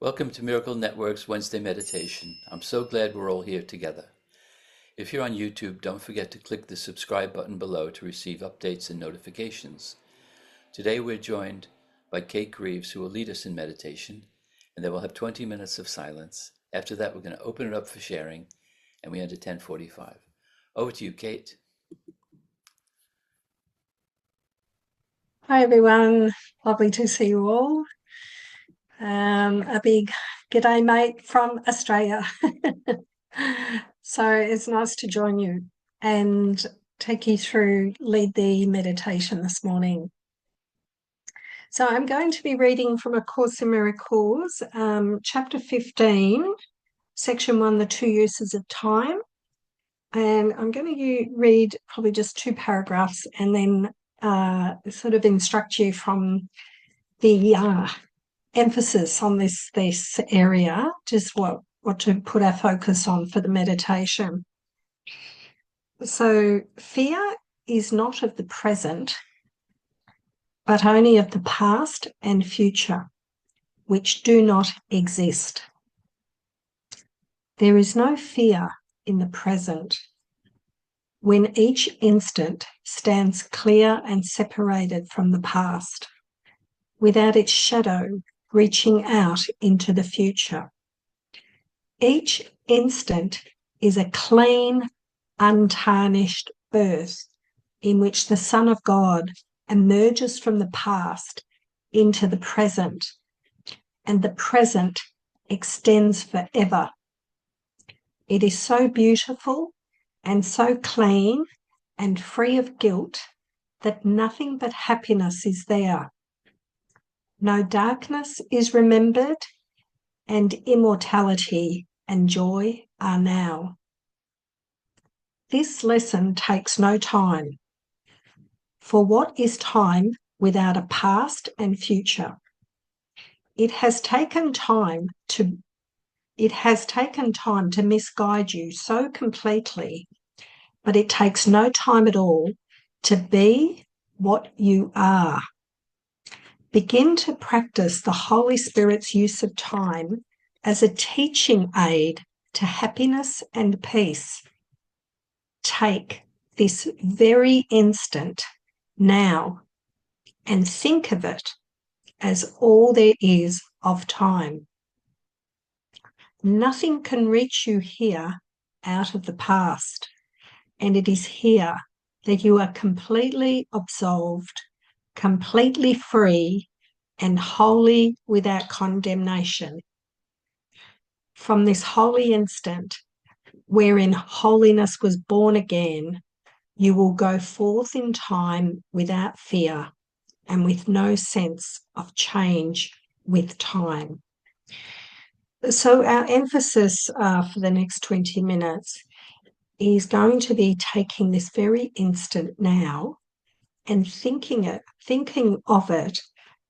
Welcome to Miracle Network's Wednesday meditation. I'm so glad we're all here together. If you're on YouTube, don't forget to click the subscribe button below to receive updates and notifications. Today we're joined by Cate Grieves, who will lead us in meditation, and then we'll have 20 minutes of silence. After that, we're going to open it up for sharing, and we end at 10:45. Over to you, Cate. Hi everyone, lovely to see you all. A big g'day mate from Australia. So it's nice to join you and take you through, lead the meditation this morning. So I'm going to be reading from A Course in Miracles, chapter 15, section 1, the two uses of time. And I'm going to read probably just two paragraphs and then sort of instruct you from the emphasis on this area, just what to put our focus on for the meditation. So fear is not of the present, but only of the past and future, which do not exist. There is no fear in the present, when each instant stands clear and separated from the past, without its shadow reaching out into the future. Each instant is a clean, untarnished birth in which the Son of God emerges from the past into the present, and the present extends forever. It is so beautiful and so clean and free of guilt that nothing but happiness is there. No darkness is remembered, and immortality and joy are now. This lesson takes no time, for what is time without a past and future? It has taken time to misguide you so completely, but it takes no time at all to be what you are. Begin to practice the Holy Spirit's use of time as a teaching aid to happiness and peace. Take this very instant now and think of it as all there is of time. Nothing can reach you here out of the past, and it is here that you are completely absolved, completely free, and wholly without condemnation. From this holy instant, wherein holiness was born again, you will go forth in time without fear and with no sense of change with time. So our emphasis for the next 20 minutes is going to be taking this very instant now and thinking of it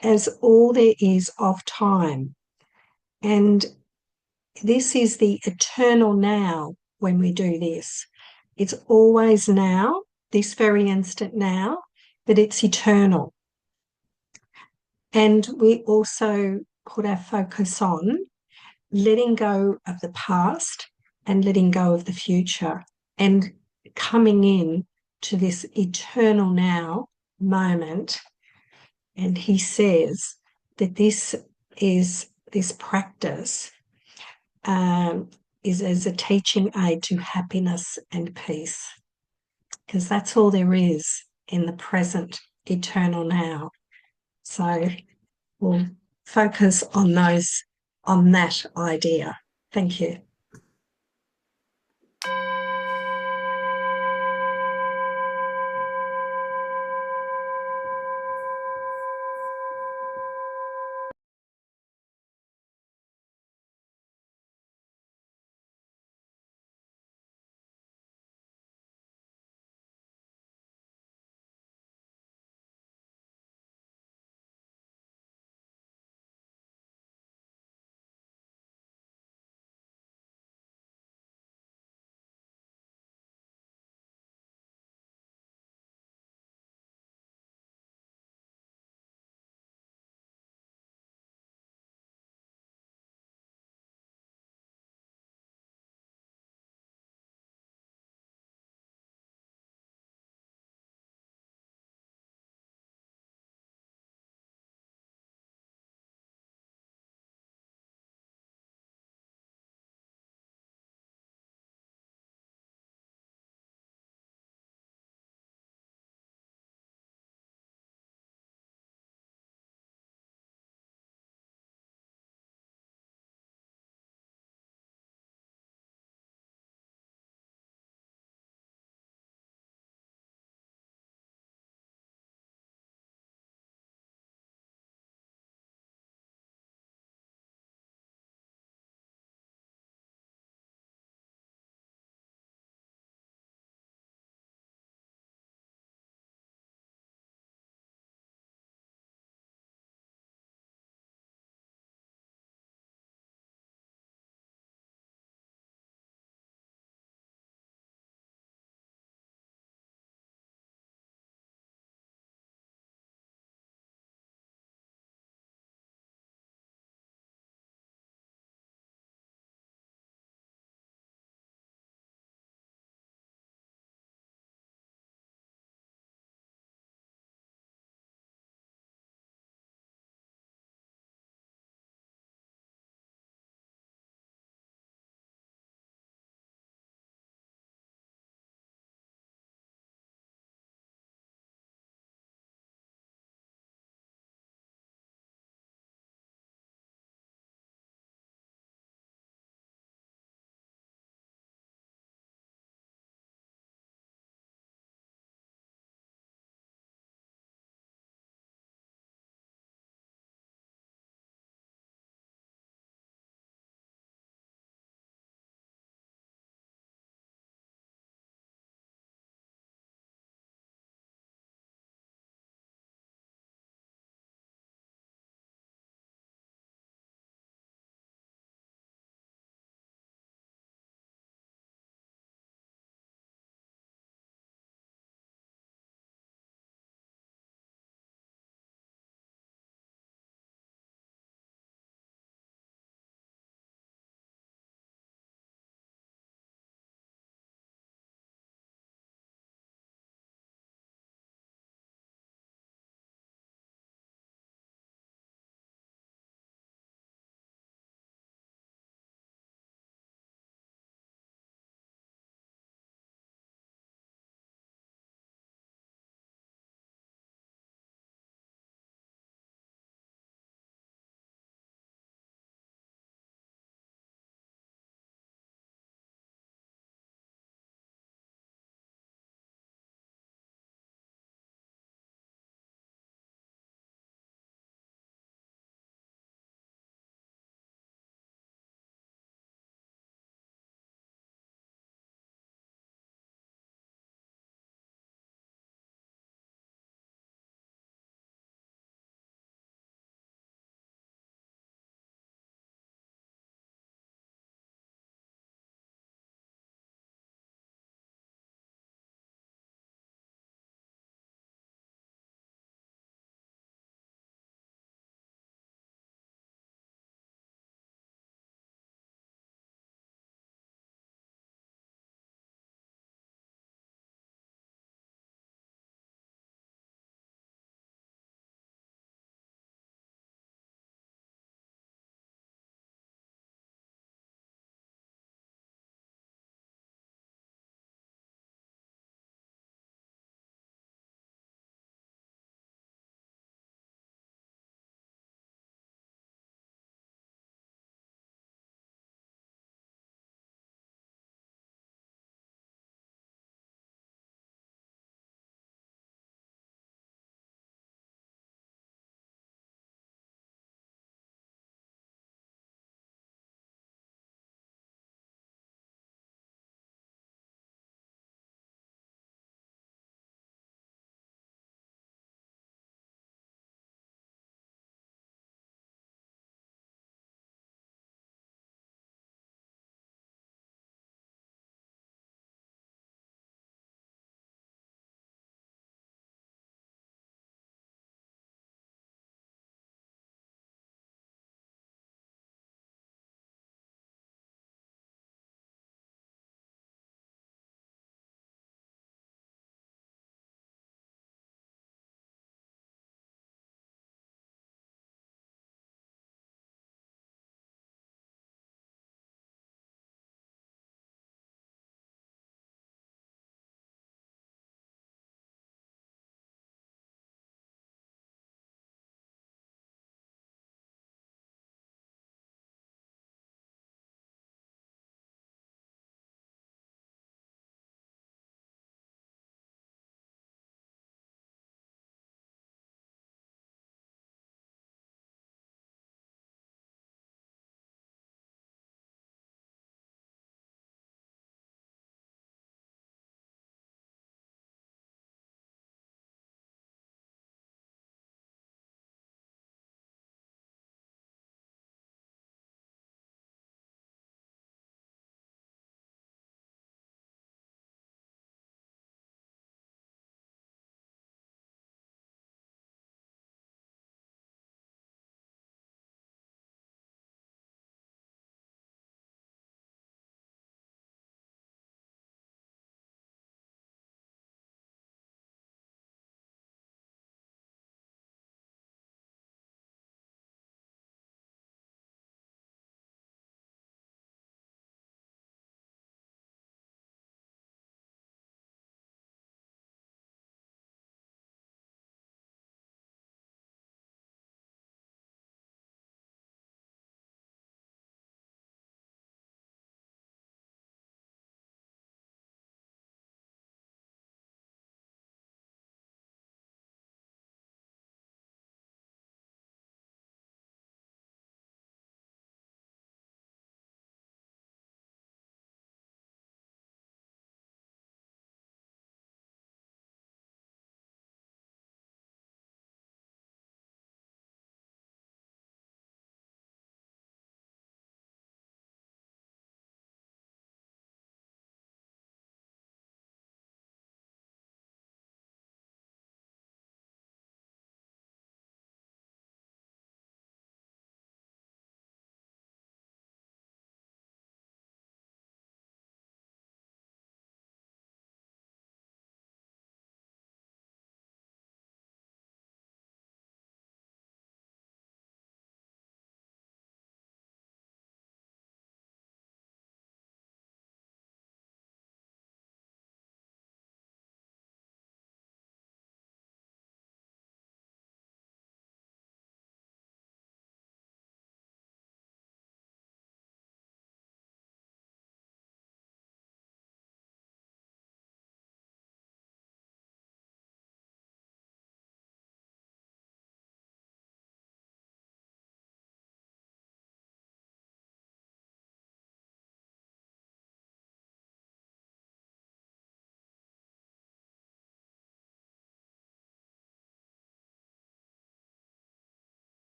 as all there is of time. And this is the eternal now when we do this. It's always now, this very instant now, but it's eternal. And we also put our focus on letting go of the past and letting go of the future and coming in to this eternal now moment. And he says that this practice is as a teaching aid to happiness and peace, because that's all there is in the present eternal now. So we'll focus on that idea. Thank you.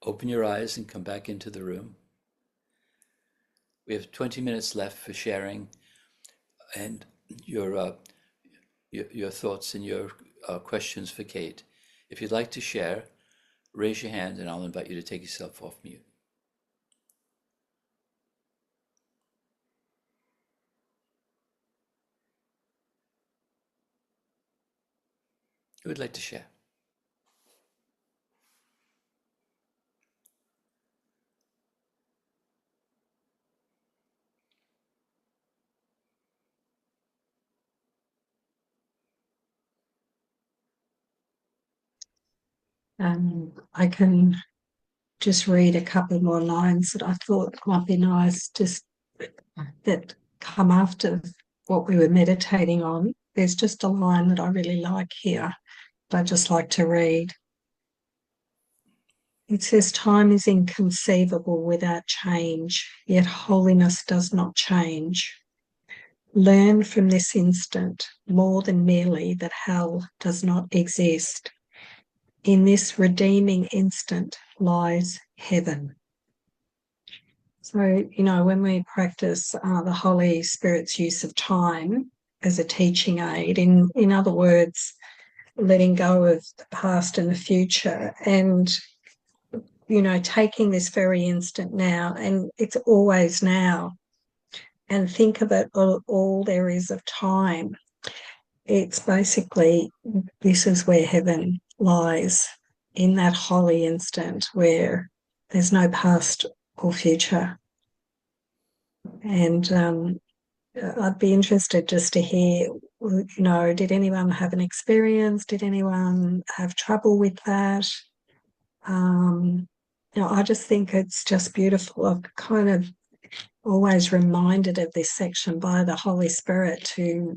Open your eyes and come back into the room. We have 20 minutes left for sharing and your uh, your thoughts and your questions for Cate. If you'd like to share, raise your hand and I'll invite you to take yourself off mute. Who would like to share? I can just read a couple more lines that I thought might be nice, just that come after what we were meditating on. There's just a line that I really like here that I just like to read. It says, "Time is inconceivable without change, yet holiness does not change. Learn from this instant more than merely that hell does not exist. In this redeeming instant lies heaven." So, when we practice the Holy Spirit's use of time as a teaching aid, in other words, letting go of the past and the future, and taking this very instant now, and it's always now, and think of it all there is of time. It's basically, this is where heaven lies, in that holy instant where there's no past or future. And I'd be interested just to hear, did anyone have an experience? Did anyone have trouble with that? I just think it's just beautiful. I've kind of always reminded of this section by the Holy Spirit to,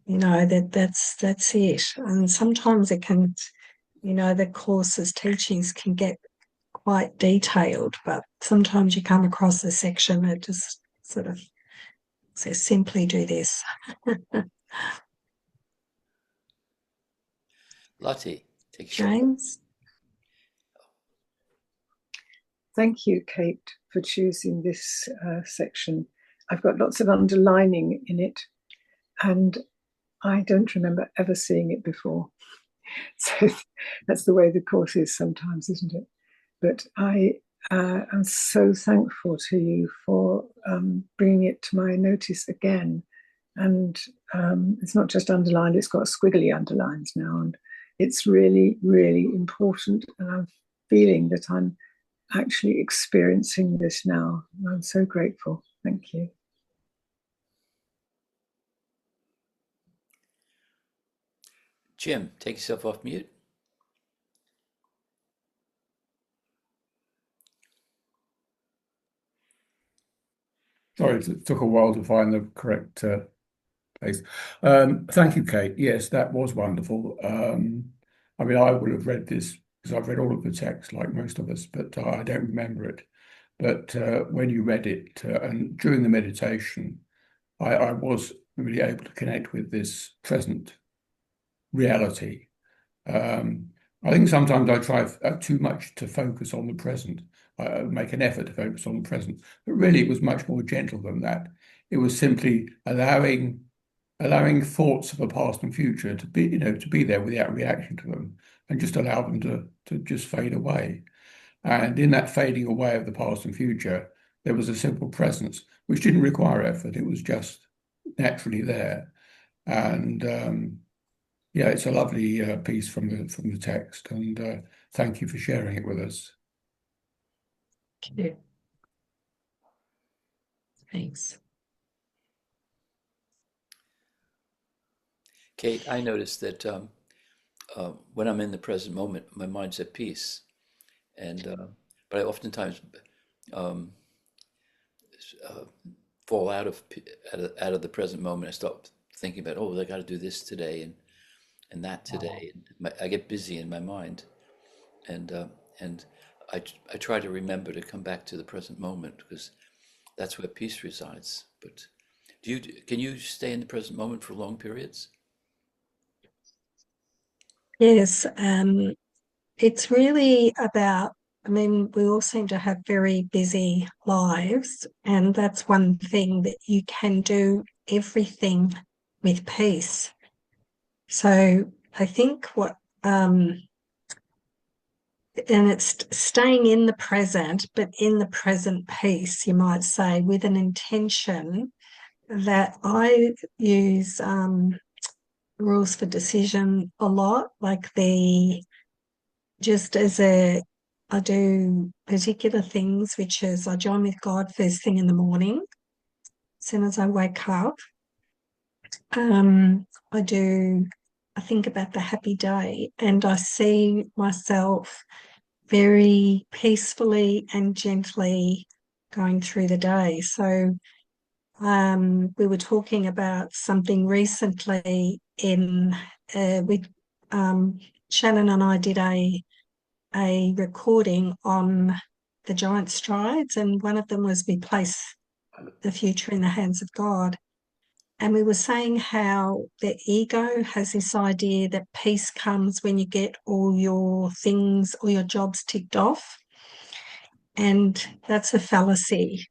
that's it. And sometimes it can, the course's teachings can get quite detailed, but sometimes you come across a section that just sort of says, simply do this. Lottie, take yourself off. James? Thank you, Cate, for choosing this section. I've got lots of underlining in it, and I don't remember ever seeing it before. So that's the way the course is sometimes, isn't it? But I am so thankful to you for bringing it to my notice again. And it's not just underlined, it's got squiggly underlines now. And it's really, really important. And I'm feeling that I'm actually experiencing this now. I'm so grateful. Thank you. Jim, take yourself off mute. Sorry, it took a while to find the correct place. Thank you, Cate. Yes, that was wonderful. I mean, I would have read this because I've read all of the text like most of us, but I don't remember it. But when you read it and during the meditation, I was really able to connect with this present reality. I think sometimes I try too much to focus on the present. I make an effort to focus on the present, but really it was much more gentle than that. It was simply allowing thoughts of the past and future to be there without reaction to them, and just allow them to just fade away. And in that fading away of the past and future, there was a simple presence which didn't require effort. It was just naturally there. And yeah, it's a lovely piece from the text, and thank you for sharing it with us. Okay. Thanks. Cate, I noticed that when I'm in the present moment, my mind's at peace, and but I oftentimes um, uh, fall out of the present moment. I start thinking about, oh, I got to do this today and that today. And I get busy in my mind, and I try to remember to come back to the present moment because that's where peace resides. But can you stay in the present moment for long periods? Yes, it's really about I mean, we all seem to have very busy lives, and that's one thing that you can do everything with peace. So I think and it's staying in the present, but in the present peace, you might say, with an intention that I use rules for decision a lot, like I do particular things, which is I join with God first thing in the morning, as soon as I wake up. I think about the happy day, and I see myself very peacefully and gently going through the day. So we were talking about something recently Shannon and I did a recording on the giant strides, and one of them was we place the future in the hands of God. And we were saying how the ego has this idea that peace comes when you get all your things, all your jobs ticked off. And that's a fallacy.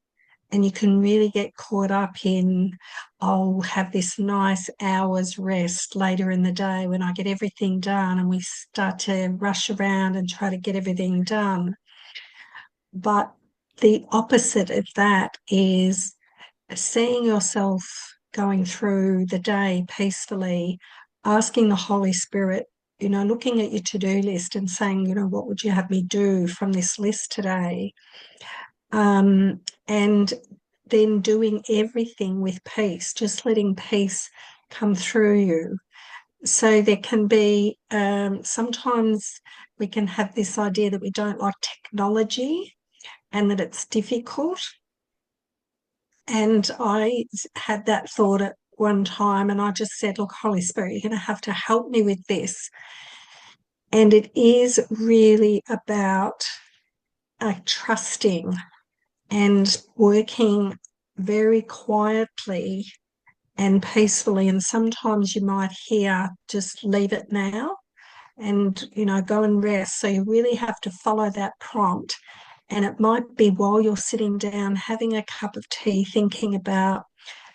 And you can really get caught up in, I'll have this nice hour's rest later in the day when I get everything done, and we start to rush around and try to get everything done. But the opposite of that is seeing yourself going through the day peacefully, asking the Holy Spirit, looking at your to-do list and saying, what would you have me do from this list today? And then doing everything with peace, just letting peace come through you. So there can be, sometimes we can have this idea that we don't like technology and that it's difficult. And I had that thought at one time, and I just said, look, Holy Spirit, you're going to have to help me with this. And it is really about trusting and working very quietly and peacefully. And sometimes you might hear, just leave it now and, go and rest. So you really have to follow that prompt. And it might be while you're sitting down having a cup of tea, thinking about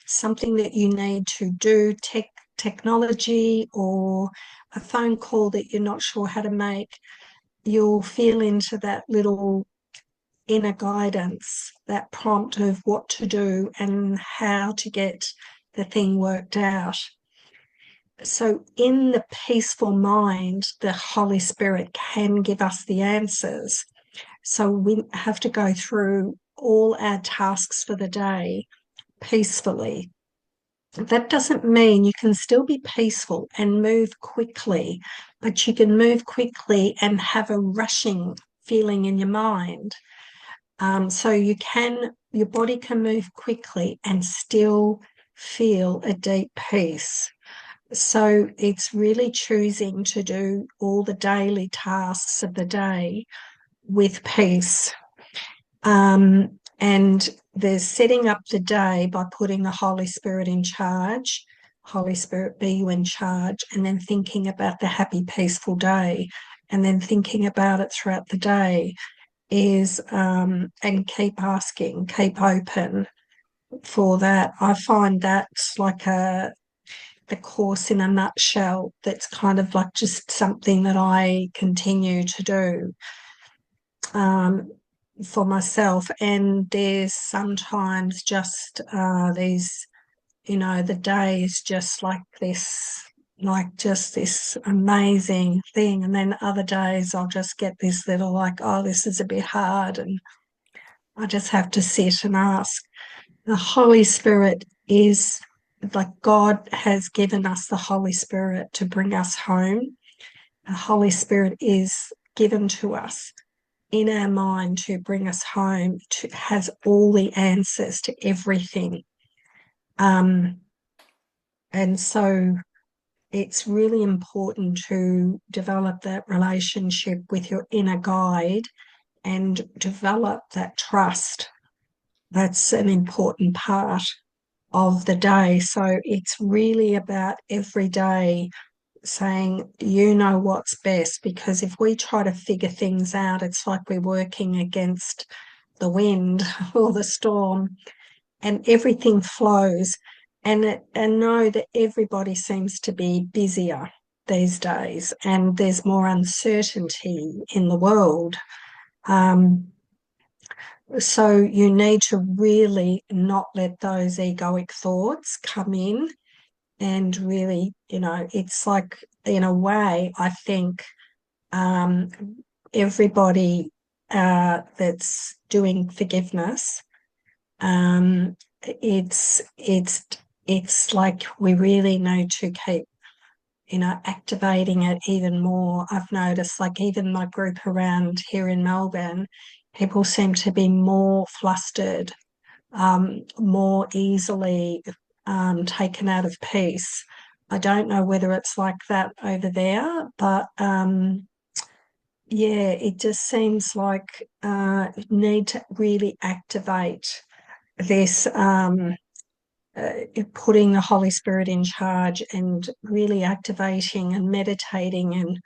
something that you need to do, technology, or a phone call that you're not sure how to make. You'll feel into that little inner guidance, that prompt of what to do and how to get the thing worked out. So in the peaceful mind, the Holy Spirit can give us the answers. So we have to go through all our tasks for the day peacefully. That doesn't mean you can still be peaceful and move quickly, but you can move quickly and have a rushing feeling in your mind. So your body can move quickly and still feel a deep peace. So it's really choosing to do all the daily tasks of the day with peace. And there's setting up the day by putting the Holy Spirit in charge. Holy Spirit, be you in charge, and then thinking about the happy, peaceful day, and then thinking about it throughout the day and keep asking, keep open for that. I find that's like the course in a nutshell. That's kind of like just something that I continue to do for myself. And there's sometimes just the day is just like this, like just this amazing thing. And then other days I'll just get this little like, oh, this is a bit hard. And I just have to sit and ask. The Holy Spirit is like God has given us the Holy Spirit to bring us home. The Holy Spirit is given to us in our mind to bring us home, has all the answers to everything. And so it's really important to develop that relationship with your inner guide and develop that trust. That's an important part of the day. So it's really about every day saying, you know what's best, because if we try to figure things out, it's like we're working against the wind or the storm, and everything flows. And know that everybody seems to be busier these days, and there's more uncertainty in the world. So you need to really not let those egoic thoughts come in, and really, it's like, in a way, I think everybody that's doing forgiveness, it's like we really need to keep activating it even more. I've noticed, like, even my group around here in Melbourne, people seem to be more flustered, more easily taken out of peace. I don't know whether it's like that over there, but yeah, it just seems like need to really activate this, putting the Holy Spirit in charge, and really activating and meditating, and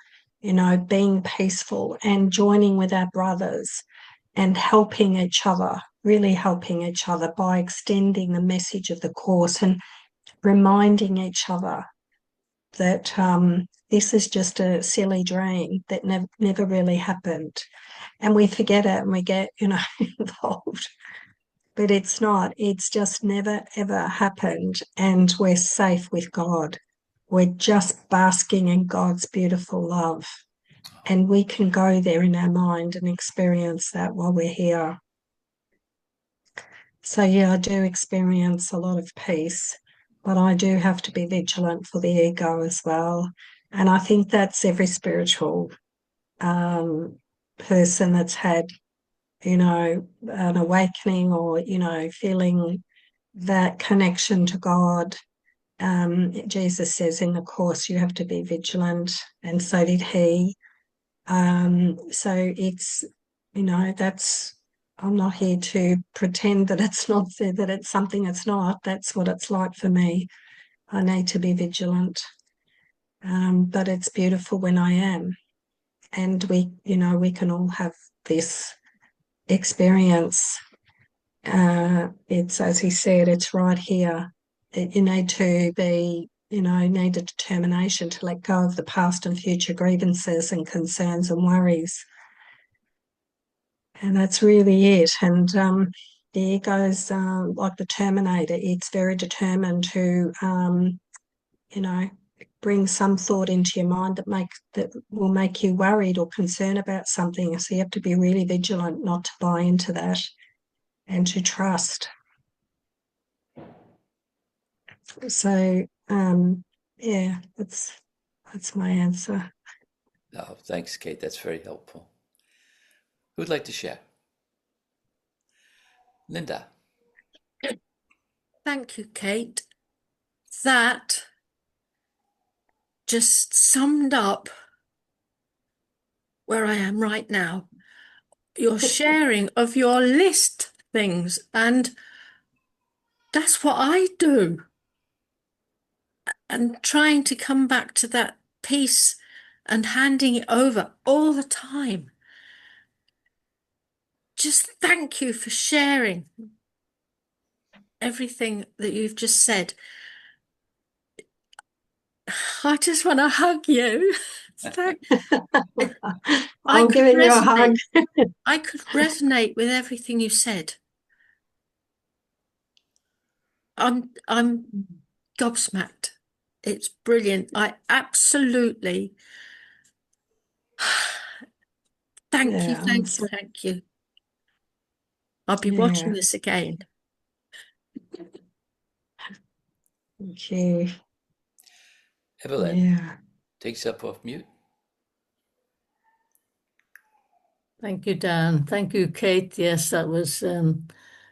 being peaceful and joining with our brothers and helping each other, really helping each other by extending the message of the Course, and reminding each other that this is just a silly dream that never really happened. And we forget it and we get, involved. But it's not. It's just never, ever happened. And we're safe with God. We're just basking in God's beautiful love. And we can go there in our mind and experience that while we're here. So, yeah, I do experience a lot of peace, but I do have to be vigilant for the ego as well. And I think that's every spiritual person that's had, an awakening, or, feeling that connection to God. Jesus says in the Course, you have to be vigilant, and so did he. So it's, that's, I'm not here to pretend that it's not there, that it's something it's not. That's what it's like for me. I need to be vigilant. But it's beautiful when I am. And we can all have this experience. It's, as he said, it's right here. You need to be, need a determination to let go of the past and future grievances and concerns and worries. And that's really it. And the ego's like the Terminator. It's very determined to, bring some thought into your mind that will make you worried or concerned about something. So you have to be really vigilant not to buy into that, and to trust. So yeah, that's my answer. Oh, thanks, Cate. That's very helpful. Who'd like to share? Linda. Thank you, Cate. That just summed up where I am right now. Your sharing of your list things, and that's what I do. And trying to come back to that peace and handing it over all the time. Just thank you for sharing everything that you've just said. I just want to hug you. I'm giving you a hug. I could resonate with everything you said. I'm gobsmacked. It's brilliant. I absolutely thank you. I'll be watching this again. Thank you. Evelyn, take yourself off mute. Thank you, Dan. Thank you, Cate. Yes, that was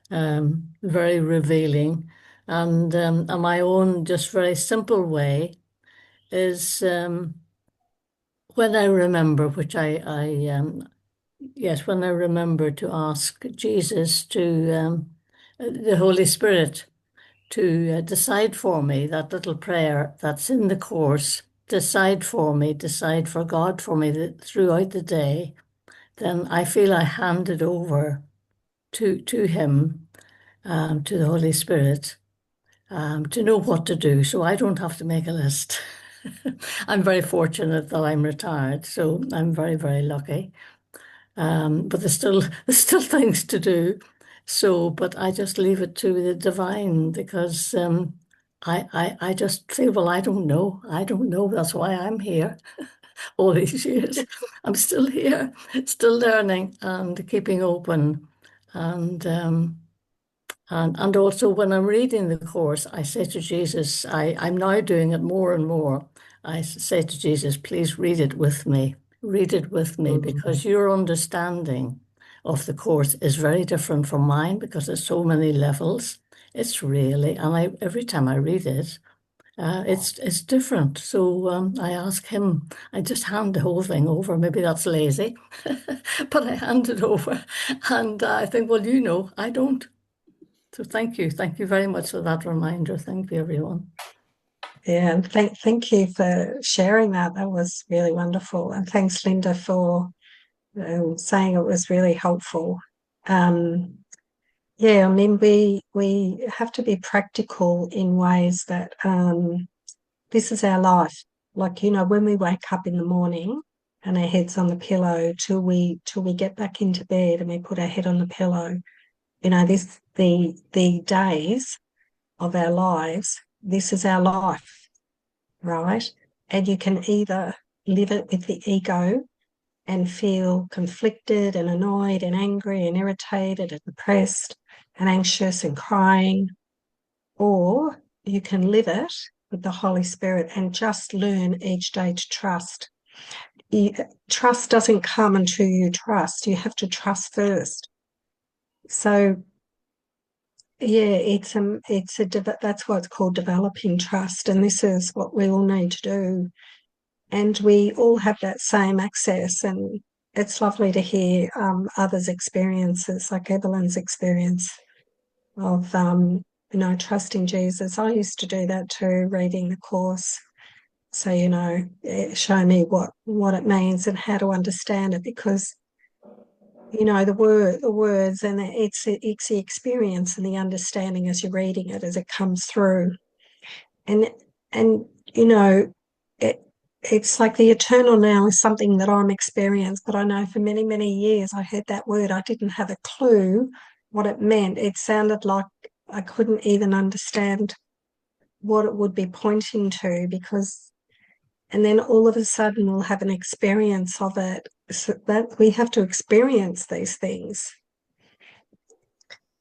very revealing. And my own just very simple way is when I remember, which yes, when I remember to ask Jesus to, the Holy Spirit, to decide for me that little prayer that's in the Course, decide for me, decide for God for me that throughout the day, then I feel I hand it over to Him, to the Holy Spirit, to know what to do. So I don't have to make a list. I'm very fortunate that I'm retired, so I'm very, very lucky. But there's still things to do. So, but I just leave it to the divine because I just feel, well, I don't know. I don't know. That's why I'm here all these years. I'm still here, still learning and keeping open. And also when I'm reading the course, I say to Jesus, I'm now doing it more and more. I say to Jesus, please read it with me. Read it with me, because your understanding of the course is very different from mine because there's so many levels. It's really, and every time I read it, it's different. So I ask him, I just hand the whole thing over. Maybe that's lazy, but I hand it over. And I think, well, I don't. So thank you. Thank you very much for that reminder. Thank you, everyone. Yeah, and thank you for sharing that. That was really wonderful. And thanks, Linda, for saying it was really helpful. Yeah, I mean, we have to be practical in ways that this is our life. Like, when we wake up in the morning and our head's on the pillow till we get back into bed and we put our head on the pillow, the days of our lives, this is our life, right? And you can either live it with the ego and feel conflicted and annoyed and angry and irritated and depressed and anxious and crying, or you can live it with the Holy Spirit and just learn each day to trust. Trust doesn't come until you trust. You have to trust first. So yeah, that's why it's called developing trust, and this is what we all need to do. And we all have that same access, and it's lovely to hear others' experiences, like Evelyn's experience of trusting Jesus. I used to do that too, reading the course. So show me what it means and how to understand it, because the words, and it's the experience and the understanding as you're reading it, as it comes through, and it's like the eternal now is something that I'm experienced, but I know for many, many years I heard that word, I didn't have a clue what it meant. It sounded like I couldn't even understand what it would be pointing to, and then all of a sudden we'll have an experience of it. So that we have to experience these things.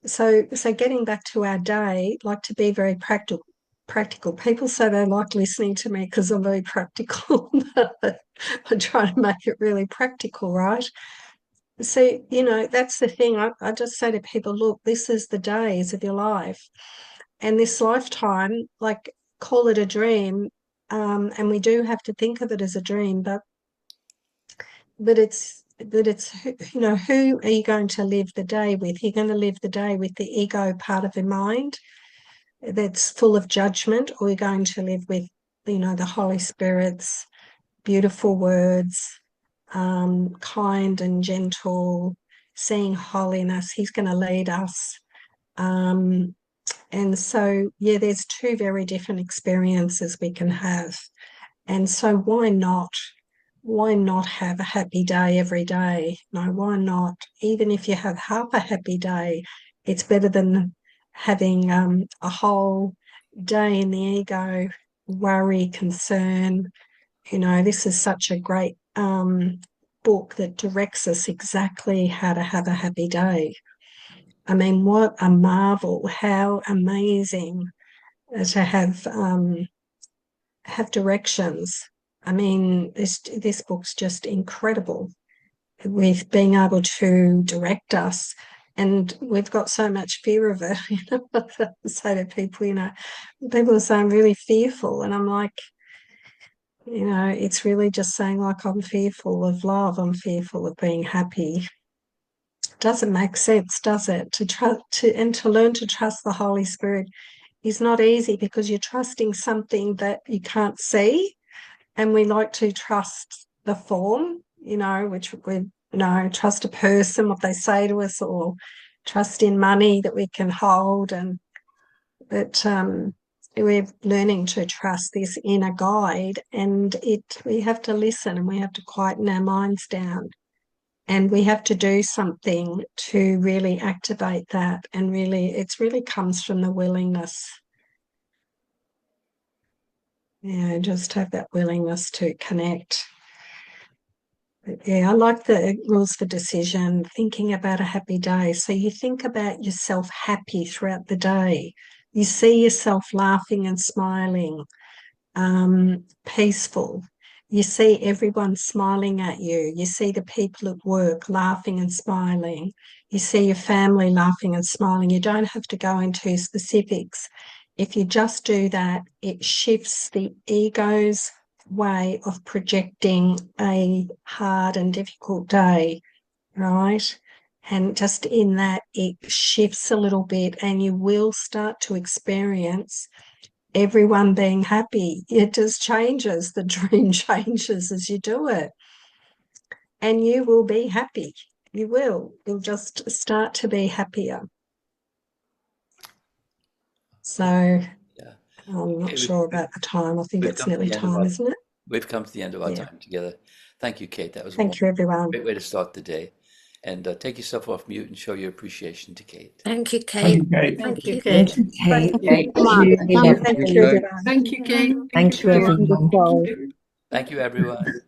So getting back to our day, like to be very practical. People say they like listening to me because I'm very practical. I try to make it really practical, right? So, that's the thing. I just say to people, look, this is the days of your life. And this lifetime, like, call it a dream. And we do have to think of it as a dream, but it's who are you going to live the day with? You're going to live the day with the ego part of your mind that's full of judgment, or you're going to live with the Holy Spirit's beautiful words, kind and gentle, seeing holiness. He's going to lead us. And so, yeah, there's two very different experiences we can have. And so why not? Why not have a happy day every day? No, why not? Even if you have half a happy day, it's better than having a whole day in the ego, worry, concern. This is such a great book that directs us exactly how to have a happy day. I mean, what a marvel, how amazing to have directions. I mean, this book's just incredible with being able to direct us. And we've got so much fear of it. I say to people, people are saying I'm really fearful. And I'm like, it's really just saying, like, I'm fearful of love. I'm fearful of being happy. Doesn't make sense, does it? To learn to trust the Holy Spirit is not easy, because you're trusting something that you can't see. and we like to trust the form, which we trust a person, what they say to us, or trust in money that we can hold. But we're learning to trust this inner guide, and we have to listen, and we have to quieten our minds down, and we have to do something to really activate that. And it really comes from the willingness. Just have that willingness to connect. But I like the rules for decision, thinking about a happy day. So you think about yourself happy throughout the day. You see yourself laughing and smiling, peaceful. You see everyone smiling at you. You see the people at work laughing and smiling. You see your family laughing and smiling. You don't have to go into specifics. If you just do that, it shifts the ego's way of projecting a hard and difficult day, right? And just in that, it shifts a little bit, and you will start to experience everyone being happy. It just changes. The dream changes as you do it. And you will be happy. You will. You'll just start to be happier. So Yeah. I'm not sure about the time. I think it's nearly time, isn't it? We've come to the end of our time together. Thank you, Cate. That was Thank you, everyone. Great way to start the day. And take yourself off mute and show your appreciation to Cate. Thank you, Kate. Thank you, Kate. Thank you, Kate. Kate. Thank you, everyone. Thank you, Kate. Thank you, everyone. Thank you, everyone. Thank you, everyone.